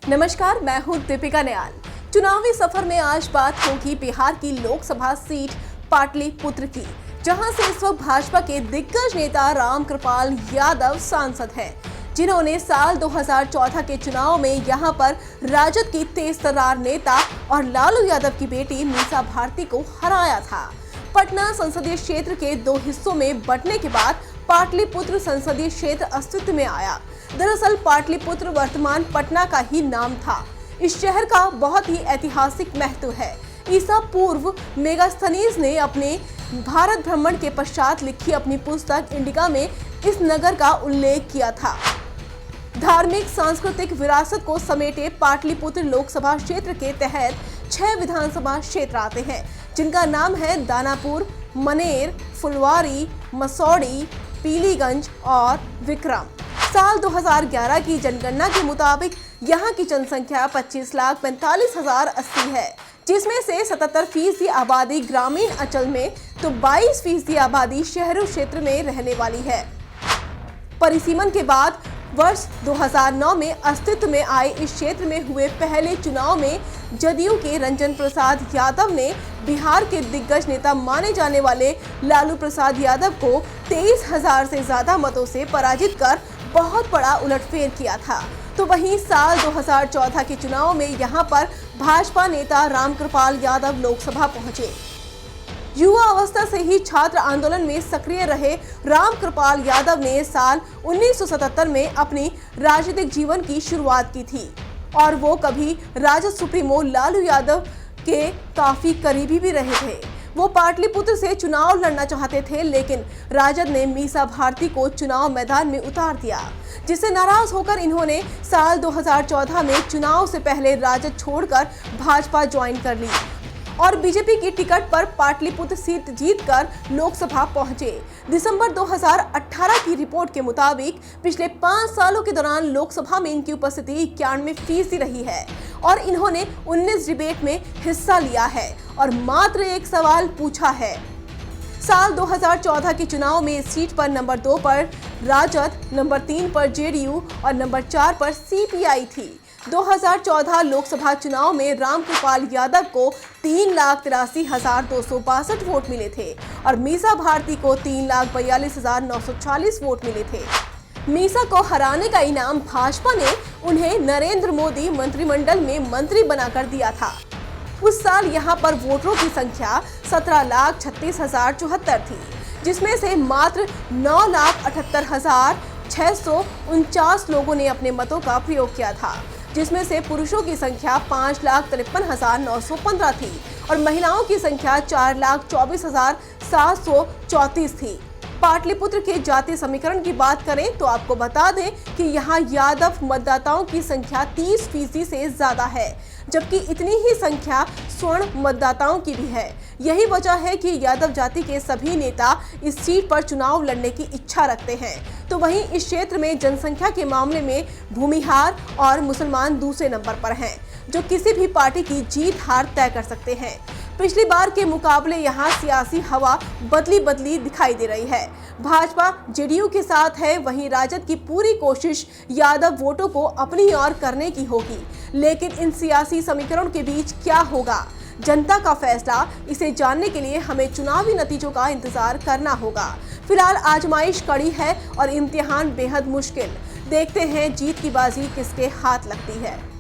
नमस्कार, मैं हूं दीपिका नियाल। चुनावी सफर में आज बात होगी बिहार की लोकसभा सीट पाटलिपुत्र की, जहां से इस वक्त भाजपा के दिग्गज नेता रामकृपाल यादव सांसद हैं, जिन्होंने साल 2014 के चुनाव में यहां पर राजद की तेज तर्रार नेता और लालू यादव की बेटी मीसा भारती को हराया था। पटना संसदीय क्षेत्र के दो हिस्सों में बंटने के बाद पाटलिपुत्र संसदीय क्षेत्र अस्तित्व में आया। दरअसल पाटलिपुत्र वर्तमान पटना का ही नाम था। इस शहर का बहुत ही ऐतिहासिक महत्व है। ईसा पूर्व मेगास्थनीज ने अपने भारत भ्रमण के पश्चात लिखी अपनी पुस्तक इंडिका में इस नगर का उल्लेख किया था। धार्मिक सांस्कृतिक विरासत को समेटे पाटलिपुत्र लोकसभा क्षेत्र के तहत 6 विधानसभा क्षेत्र आते हैं, जिनका नाम है दानापुर, मनेर, फुलवारी, मसौड़ी, पीलीगंज और विक्रम। साल 2011 की जनगणना के मुताबिक यहाँ की जनसंख्या 25,45,080 है, जिसमें से 77% आबादी ग्रामीण अंचल में तो 22% आबादी शहरी क्षेत्र में रहने वाली है। परिसीमन के बाद वर्ष 2009 में अस्तित्व में आए इस क्षेत्र में हुए पहले चुनाव में जदयू के रंजन प्रसाद यादव ने बिहार के दिग्गज नेता माने जाने वाले लालू प्रसाद यादव को 23,000 से ज्यादा मतों से पराजित कर बहुत बड़ा उलटफेर किया था। तो वहीं साल 2014 के चुनाव में यहां पर भाजपा नेता रामकृपाल यादव लोकसभा पहुंचे। युवा अवस्था से ही छात्र आंदोलन में सक्रिय रहे रामकृपाल यादव ने साल 1977 में अपनी राजनीतिक जीवन की शुरुआत की थी और वो कभी राजद सुप्रीमो लालू यादव के काफी करीबी भी रहे थे। वो पाटलिपुत्र से चुनाव लड़ना चाहते थे, लेकिन राजद ने मीसा भारती को चुनाव मैदान में उतार दिया, जिससे नाराज होकर इन्होंने साल 2014 में चुनाव से पहले राजद छोड़कर भाजपा ज्वाइन कर ली और बीजेपी की टिकट पर पाटलिपुत्र सीट जीतकर लोकसभा पहुंचे। दिसंबर 2018 की रिपोर्ट के मुताबिक पिछले 5 सालों के दौरान लोकसभा में इनकी उपस्थिति 91% रही है और इन्होंने 19 डिबेट में हिस्सा लिया है और मात्र एक सवाल पूछा है। साल 2014 के चुनाव में इस सीट पर नंबर 2 पर राजद, नंबर 3 पर जेडीयू और नंबर 4 पर सीपीआई थी। 2014 लोकसभा चुनाव में रामकृपाल यादव को 3,83,262 वोट मिले थे और मीसा भारती को 3,42,940 वोट मिले थे। मीसा को हराने का इनाम भाजपा ने उन्हें नरेंद्र मोदी मंत्रिमंडल में मंत्री बनाकर दिया था। उस साल यहां पर वोटरों की संख्या 17,36,074 थी, जिसमें से मात्र 9,78,649 लोगों ने अपने मतों का प्रयोग किया था, जिसमें से पुरुषों की संख्या 5,53,915 थी और महिलाओं की संख्या 4,24,734 थी। पाटलिपुत्र के जातीय समीकरण की बात करें तो आपको बता दें कि यहाँ यादव मतदाताओं की संख्या 30% से ज्यादा है, जबकि इतनी ही संख्या स्वर्ण मतदाताओं की भी है। यही वजह है कि यादव जाति के सभी नेता इस सीट पर चुनाव लड़ने की इच्छा रखते हैं। तो वहीं इस क्षेत्र में जनसंख्या के मामले में भूमिहार और मुसलमान दूसरे नंबर पर हैं, जो किसी भी पार्टी की जीत हार तय कर सकते हैं। पिछली बार के मुकाबले यहाँ सियासी हवा बदली दिखाई दे रही है। भाजपा जेडीयू के साथ है, वहीं राजद की पूरी कोशिश यादव वोटों को अपनी ओर करने की होगी। लेकिन इन सियासी समीकरणों के बीच क्या होगा, जनता का फैसला। इसे जानने के लिए हमें चुनावी नतीजों का इंतजार करना होगा। फिलहाल आजमाइश कड़ी है और इम्तिहान बेहद मुश्किल। देखते हैं जीत की बाजी किसके हाथ लगती है।